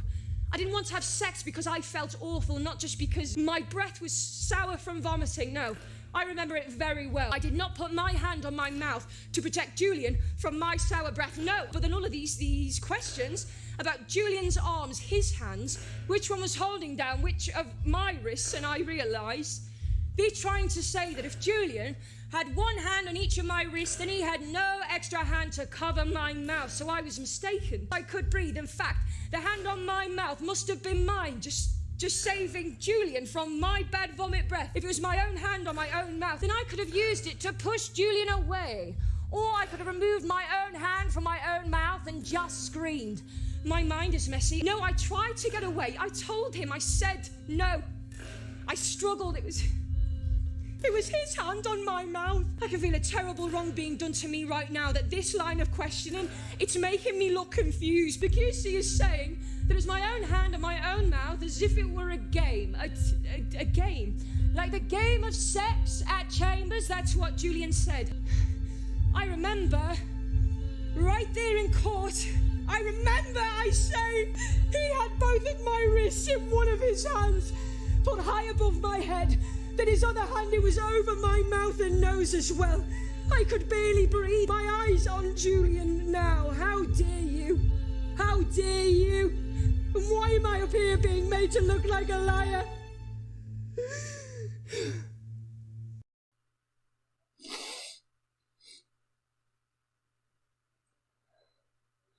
I didn't want to have sex because I felt awful, not just because my breath was sour from vomiting. No, I remember it very well. I did not put my hand on my mouth to protect Julian from my sour breath. No, but then all of these questions about Julian's arms, his hands, which one was holding down which of my wrists, and I realised they're trying to say that if Julian had one hand on each of my wrists, then he had no extra hand to cover my mouth. So I was mistaken. I could breathe. In fact, the hand on my mouth must have been mine, just saving Julian from my bad vomit breath. If it was my own hand on my own mouth, then I could have used it to push Julian away. Or I could have removed my own hand from my own mouth and just screamed. My mind is messy. No, I tried to get away. I told him. I said no. I struggled. It was his hand on my mouth. I can feel a terrible wrong being done to me right now, that this line of questioning, it's making me look confused. The QC is saying that it's my own hand on my own mouth as if it were a game. A game. Like the game of sex at Chambers, that's what Julian said. I remember, right there in court, I remember I say he had both of my wrists in one of his hands, put high above my head. Then his other hand, it was over my mouth and nose as well. I could barely breathe. My eyes on Julian now. How dare you? How dare you? And why am I up here being made to look like a liar?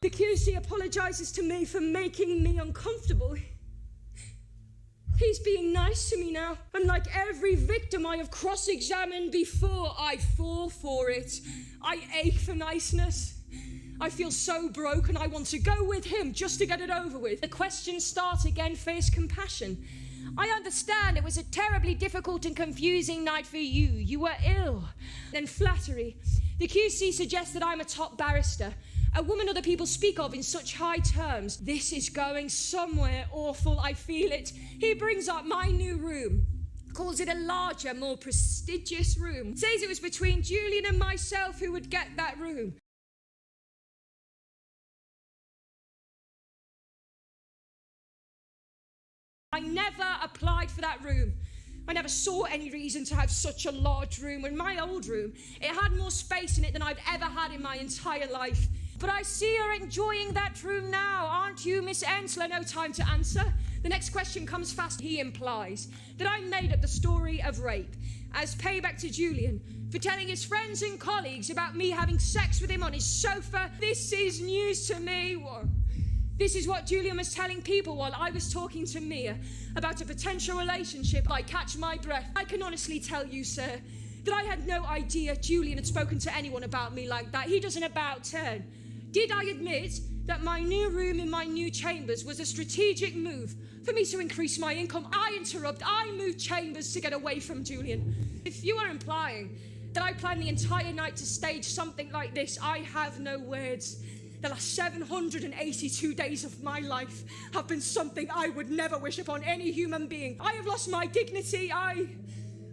The QC apologises to me for making me uncomfortable. He's being nice to me now. Unlike every victim I have cross-examined before, I fall for it. I ache for niceness. I feel so broken, I want to go with him just to get it over with. The questions start again, face compassion. I understand it was a terribly difficult and confusing night for you. You were ill. Then flattery. The QC suggests that I'm a top barrister, a woman other people speak of in such high terms. This is going somewhere awful, I feel it. He brings up my new room, calls it a larger, more prestigious room. Says it was between Julian and myself who would get that room. I never applied for that room. I never saw any reason to have such a large room. In my old room, it had more space in it than I've ever had in my entire life. But I see her enjoying that room now, aren't you, Miss Ensler? No time to answer. The next question comes fast. He implies that I made up the story of rape as payback to Julian for telling his friends and colleagues about me having sex with him on his sofa. This is news to me. This is what Julian was telling people while I was talking to Mia about a potential relationship. I catch my breath. I can honestly tell you, sir, that I had no idea Julian had spoken to anyone about me like that. He doesn't about turn. Did I admit that my new room in my new chambers was a strategic move for me to increase my income? I interrupt. I moved chambers to get away from Julian. If you are implying that I planned the entire night to stage something like this, I have no words. The last 782 days of my life have been something I would never wish upon any human being. I have lost my dignity. I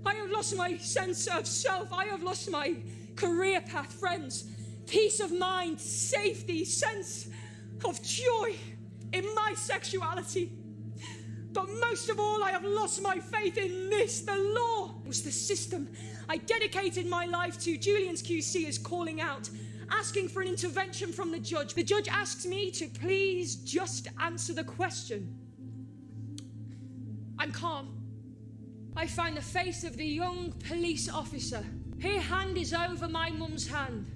have lost my sense of self. I have lost my career path, friends, peace of mind, safety, sense of joy in my sexuality. But most of all, I have lost my faith in this. The law was the system I dedicated my life to. Julian's QC is calling out, asking for an intervention from the judge. The judge asks me to please just answer the question. I'm calm. I find the face of the young police officer. Her hand is over my mum's hand.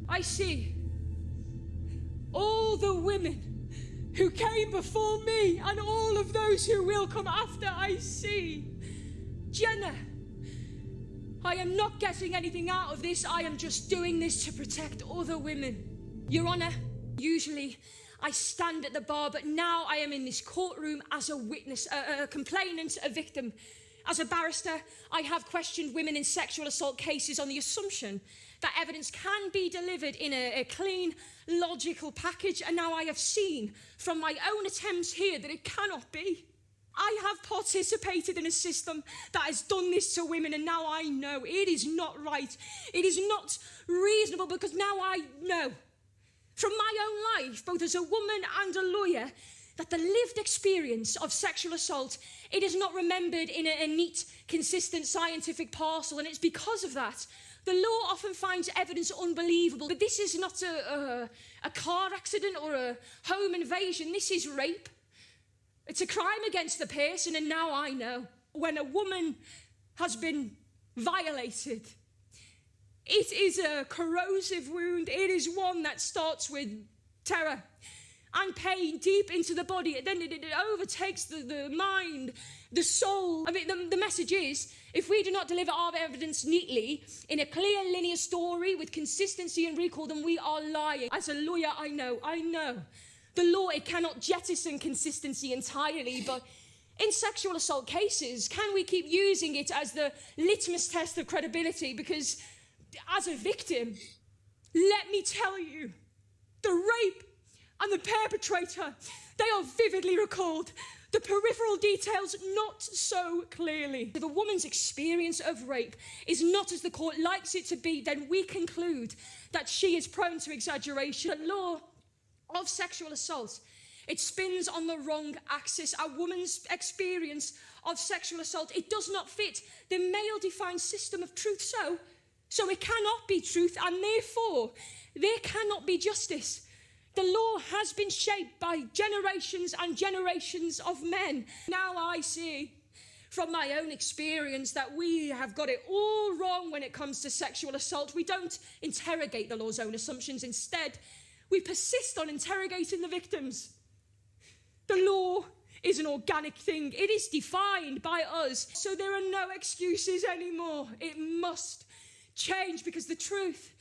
I see all the women who came before me and all of those who will come after. I see Jenna. I am not getting anything out of this. I am just doing this to protect other women. Your Honor, usually I stand at the bar, but now I am in this courtroom as a witness, a complainant, a victim. As a barrister, I have questioned women in sexual assault cases on the assumption that evidence can be delivered in a clean, logical package, and now I have seen from my own attempts here that it cannot be. I have participated in a system that has done this to women, and now I know it is not right. It is not reasonable, because now I know from my own life, both as a woman and a lawyer, that the lived experience of sexual assault, it is not remembered in a neat, consistent scientific parcel, and it's because of that the law often finds evidence unbelievable. But this is not a car accident or a home invasion. This is rape. It's a crime against the person, and now I know. When a woman has been violated, it is a corrosive wound. It is one that starts with terror and pain deep into the body. Then it overtakes the mind, the soul. I mean, the message is, if we do not deliver our evidence neatly, in a clear, linear story with consistency and recall, then we are lying. As a lawyer, I know. The law, it cannot jettison consistency entirely, but in sexual assault cases, can we keep using it as the litmus test of credibility? Because as a victim, let me tell you, the rape and the perpetrator, they are vividly recalled. The peripheral details not so clearly. If a woman's experience of rape is not as the court likes it to be, then we conclude that she is prone to exaggeration. The law of sexual assault, it spins on the wrong axis. A woman's experience of sexual assault, it does not fit the male-defined system of truth. So it cannot be truth, and therefore there cannot be justice. The law has been shaped by generations and generations of men. Now I see from my own experience that we have got it all wrong when it comes to sexual assault. We don't interrogate the law's own assumptions. Instead, we persist on interrogating the victims. The law is an organic thing. It is defined by us. So there are no excuses anymore. It must change, because the truth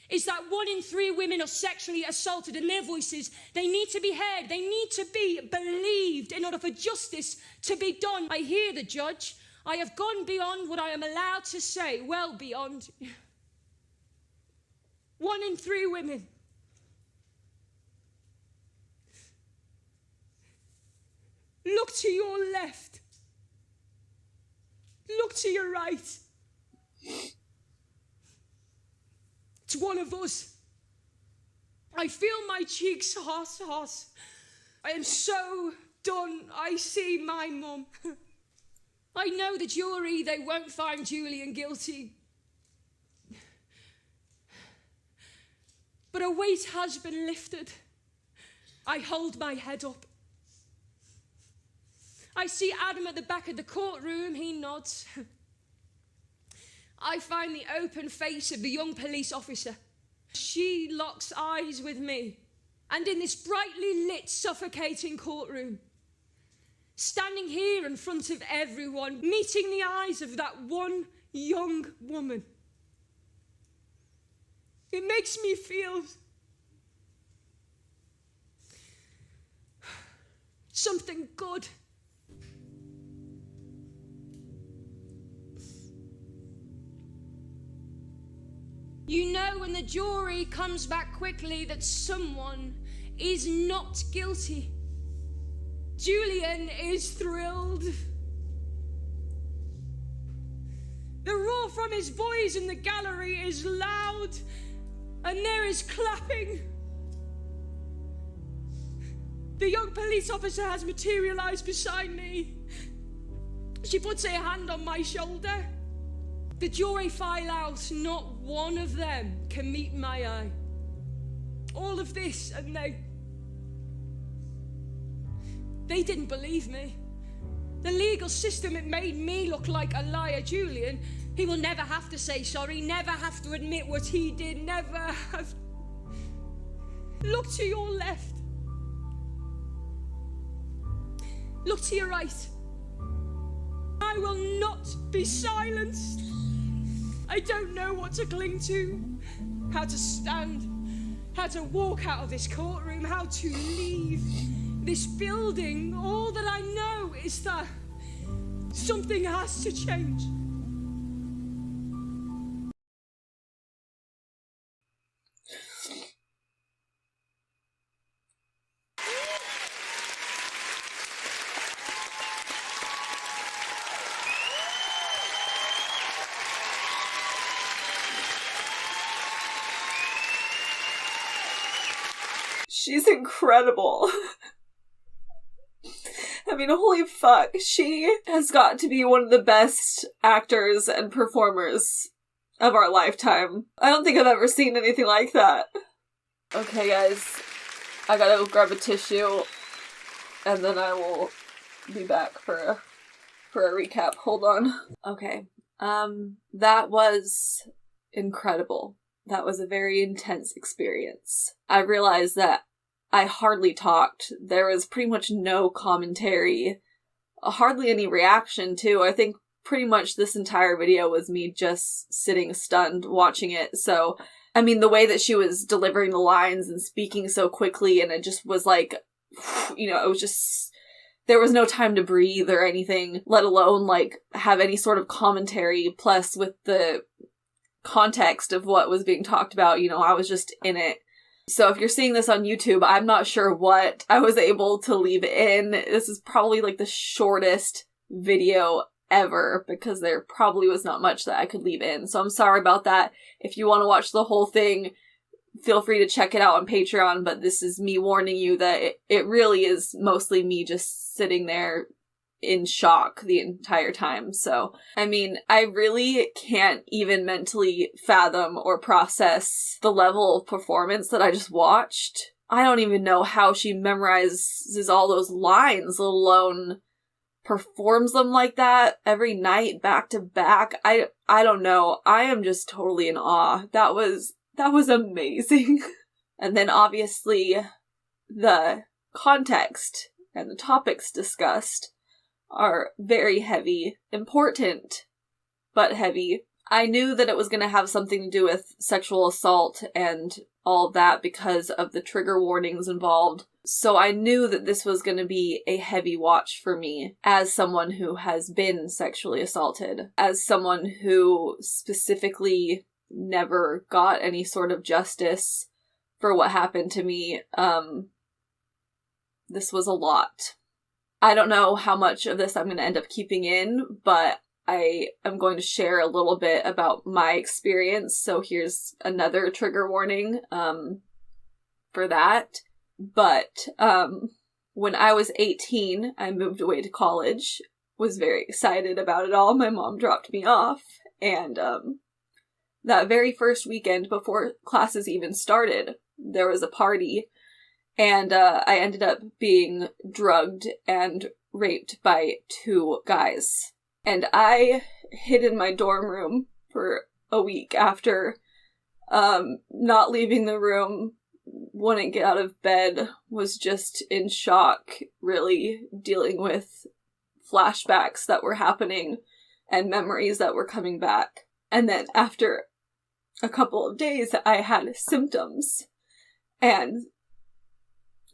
is that 1 in 3 women are sexually assaulted, and their voices, they need to be heard. They need to be believed in order for justice to be done. I hear the judge. I have gone beyond what I am allowed to say, well beyond. 1 in 3 women. Look to your left. Look to your right. It's one of us. I feel my cheeks hot. I am so done. I see my mum. I know the jury, they won't find Julian guilty. But a weight has been lifted. I hold my head up. I see Adam at the back of the courtroom. He nods. I find the open face of the young police officer. She locks eyes with me. And in this brightly lit, suffocating courtroom, standing here in front of everyone, meeting the eyes of that one young woman, it makes me feel something good. You know, when the jury comes back quickly, that someone is not guilty. Julian is thrilled. The roar from his boys in the gallery is loud, and there is clapping. The young police officer has materialized beside me. She puts her hand on my shoulder. The jury file out. Not one of them can meet my eye. All of this, and they didn't believe me. The legal system, it made me look like a liar. Julian, he will never have to say sorry, never have to admit what he did, never have. Look to your left. Look to your right. I will not be silenced. I don't know what to cling to, how to stand, how to walk out of this courtroom, how to leave this building. All that I know is that something has to change. She's incredible. mean, holy fuck, she has got to be one of the best actors and performers of our lifetime. I don't think I've ever seen anything like that. Okay, guys, I gotta go grab a tissue, and then I will be back for a recap. Hold on. Okay, that was incredible. That was a very intense experience. I realized that I hardly talked. There was pretty much no commentary, hardly any reaction, too. I think pretty much this entire video was me just sitting stunned watching it. So, I mean, the way that she was delivering the lines and speaking so quickly, and it just was like, you know, it was just, there was no time to breathe or anything, let alone, like, have any sort of commentary. Plus, with the context of what was being talked about, you know, I was just in it. So if you're seeing this on YouTube, I'm not sure what I was able to leave in. This is probably like the shortest video ever, because there probably was not much that I could leave in. So I'm sorry about that. If you want to watch the whole thing, feel free to check it out on Patreon, but this is me warning you that it really is mostly me just sitting there in shock the entire time. So, I mean, I really can't even mentally fathom or process the level of performance that I just watched. I don't even know how she memorizes all those lines, let alone performs them like that every night, back to back. I don't know. I am just totally in awe. That was amazing. And then obviously the context and the topics discussed are very heavy, important, but heavy. I knew that it was going to have something to do with sexual assault and all of that because of the trigger warnings involved. So I knew that this was going to be a heavy watch for me as someone who has been sexually assaulted, as someone who specifically never got any sort of justice for what happened to me. This was a lot. I don't know how much of this I'm going to end up keeping in, but I am going to share a little bit about my experience. So here's another trigger warning for that. But when I was 18, I moved away to college, was very excited about it all. My mom dropped me off, and that very first weekend before classes even started, there was a party. And I ended up being drugged and raped by 2 guys. And I hid in my dorm room for a week after not leaving the room, wouldn't get out of bed, was just in shock, really dealing with flashbacks that were happening and memories that were coming back. And then after a couple of days, I had symptoms. And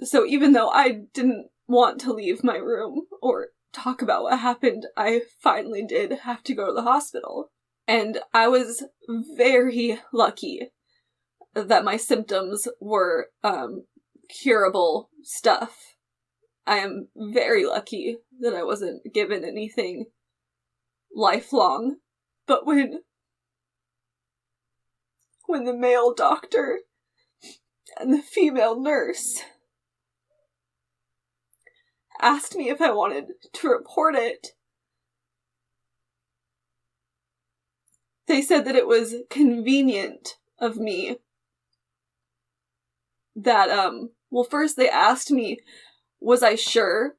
so even though I didn't want to leave my room or talk about what happened, I finally did have to go to the hospital. And I was very lucky that my symptoms were curable stuff. I am very lucky that I wasn't given anything lifelong. But when the male doctor and the female nurse asked me if I wanted to report it, they said that it was convenient of me that, well, first they asked me, was I sure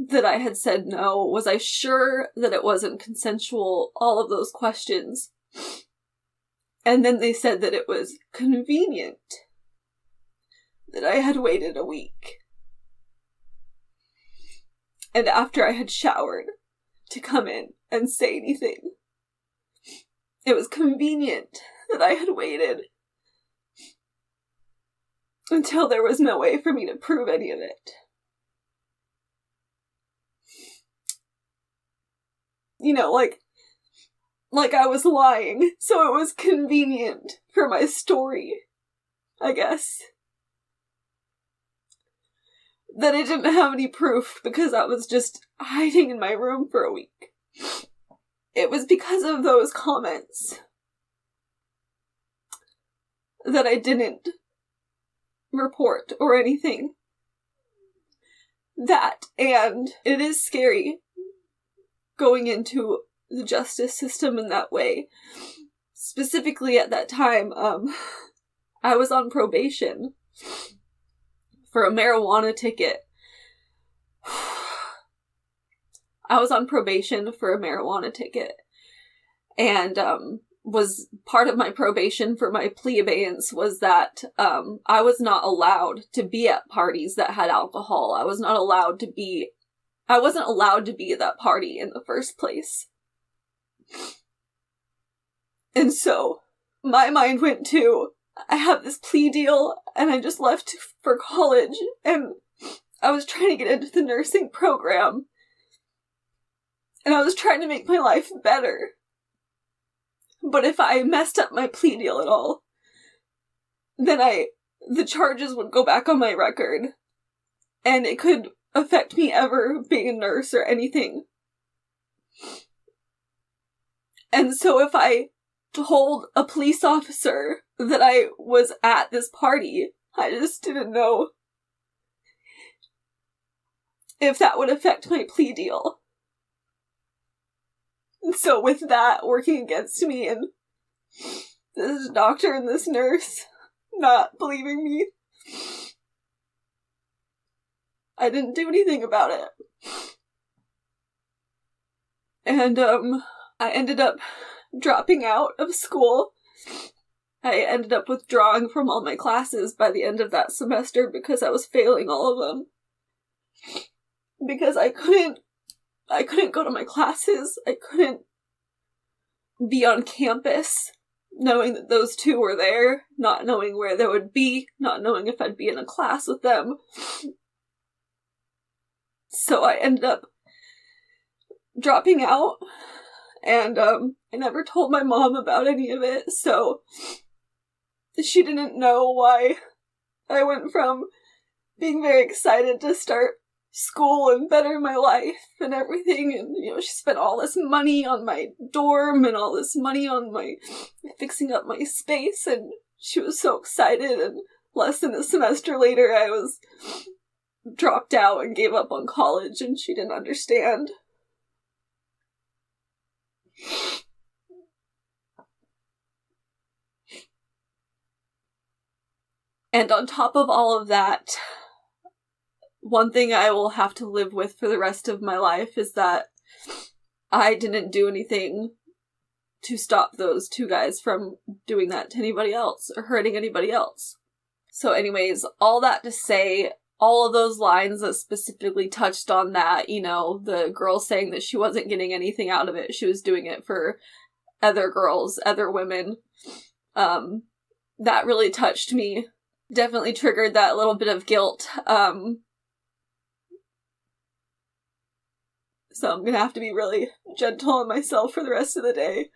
that I had said no? Was I sure that it wasn't consensual? All of those questions. And then they said that it was convenient that I had waited a week. And after I had showered to come in and say anything, it was convenient that I had waited until there was no way for me to prove any of it. You know, like I was lying, so it was convenient for my story, I guess. That I didn't have any proof because I was just hiding in my room for a week. It was because of those comments that I didn't report or anything. that, and it is scary going into the justice system in that way. Specifically at that time, I was on probation for a marijuana ticket. I was on probation for a marijuana ticket, and was part of my probation for my plea abeyance was that I was not allowed to be at parties that had alcohol. I wasn't allowed to be at that party in the first place. And so my mind went to, I have this plea deal and I just left for college and I was trying to get into the nursing program and I was trying to make my life better. But if I messed up my plea deal at all, then the charges would go back on my record and it could affect me ever being a nurse or anything. And so if I told a police officer that I was at this party, I just didn't know if that would affect my plea deal. And so with that working against me and this doctor and this nurse not believing me, I didn't do anything about it. And I ended up dropping out of school. I ended up withdrawing from all my classes by the end of that semester because I was failing all of them. Because I couldn't go to my classes. I couldn't be on campus knowing that those two were there, not knowing where they would be, not knowing if I'd be in a class with them. So I ended up dropping out, and I never told my mom about any of it, so she didn't know why I went from being very excited to start school and better my life and everything, and she spent all this money on my dorm and all this money on my fixing up my space, and she was so excited, and less than a semester later I was dropped out and gave up on college, and she didn't understand. And on top of all of that, one thing I will have to live with for the rest of my life is that I didn't do anything to stop those two guys from doing that to anybody else or hurting anybody else. So anyways, all that to say, all of those lines that specifically touched on that, the girl saying that she wasn't getting anything out of it, she was doing it for other girls, other women, that really touched me. Definitely triggered that little bit of guilt. So I'm gonna have to be really gentle on myself for the rest of the day.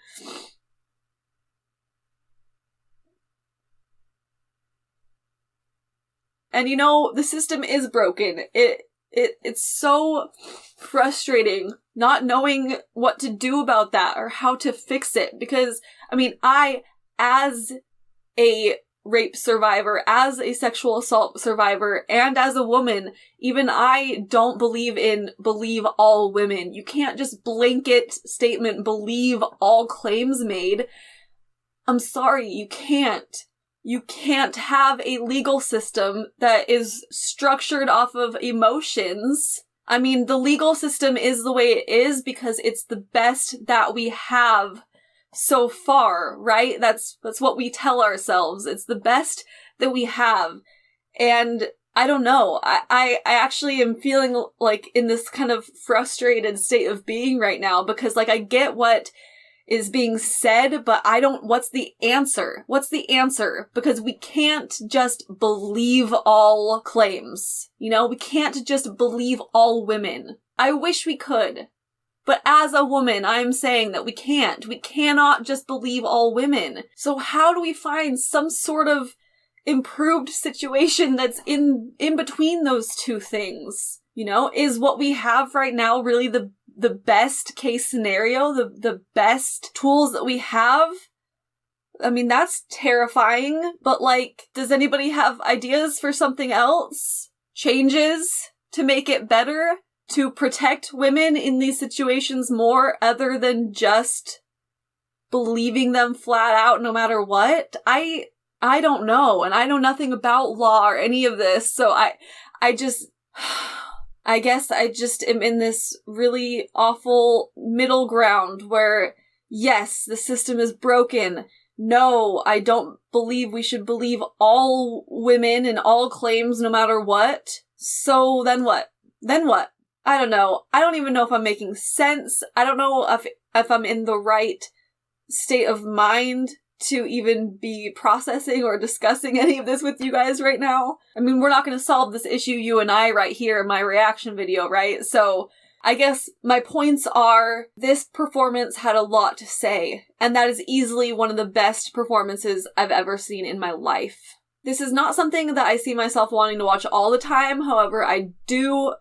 And the system is broken. It's so frustrating not knowing what to do about that or how to fix it. Because, I, as a rape survivor, as a sexual assault survivor, and as a woman, even I don't believe all women. You can't just blanket statement believe all claims made. I'm sorry, you can't. You can't have a legal system that is structured off of emotions. The legal system is the way it is because it's the best that we have so far, right? That's what we tell ourselves. It's the best that we have. And I don't know. I actually am feeling like in this kind of frustrated state of being right now because I get what is being said, but what's the answer? What's the answer? Because we can't just believe all claims. We can't just believe all women. I wish we could. But as a woman, I'm saying that we can't. We cannot just believe all women. So how do we find some sort of improved situation that's in between those two things? Is what we have right now really the best case scenario, the best tools that we have? That's terrifying, but does anybody have ideas for something else? Changes to make it better, to protect women in these situations more, other than just believing them flat out no matter what? I don't know, and I know nothing about law or any of this, so I guess I just am in this really awful middle ground where, yes, the system is broken. No, I don't believe we should believe all women and all claims no matter what. So then what? Then what? I don't know. I don't even know if I'm making sense. I don't know if I'm in the right state of mind to even be processing or discussing any of this with you guys right now. I mean, we're not going to solve this issue, you and I, right here in my reaction video, right? So I guess my points are, this performance had a lot to say, and that is easily one of the best performances I've ever seen in my life. This is not something that I see myself wanting to watch all the time, however, I do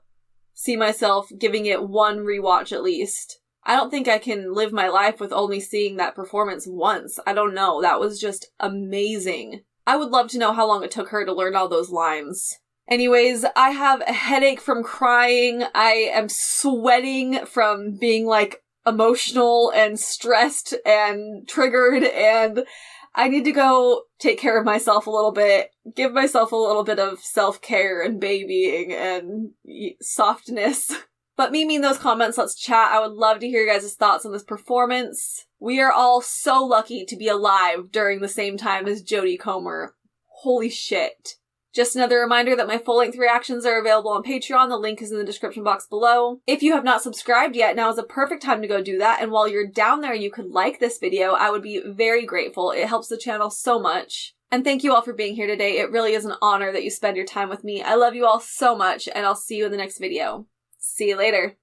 see myself giving it one rewatch at least. I don't think I can live my life with only seeing that performance once. I don't know, that was just amazing. I would love to know how long it took her to learn all those lines. Anyways, I have a headache from crying. I am sweating from being, like, emotional and stressed and triggered, and I need to go take care of myself a little bit, give myself a little bit of self-care and babying and softness. But me in those comments, let's chat. I would love to hear your guys' thoughts on this performance. We are all so lucky to be alive during the same time as JODIE Comer. Holy shit. Just another reminder that my full-length reactions are available on Patreon. The link is in the description box below. If you have not subscribed yet, now is a perfect time to go do that. And while you're down there, you could like this video. I would be very grateful. It helps the channel so much. And thank you all for being here today. It really is an honor that you spend your time with me. I love you all so much, and I'll see you in the next video. See you later.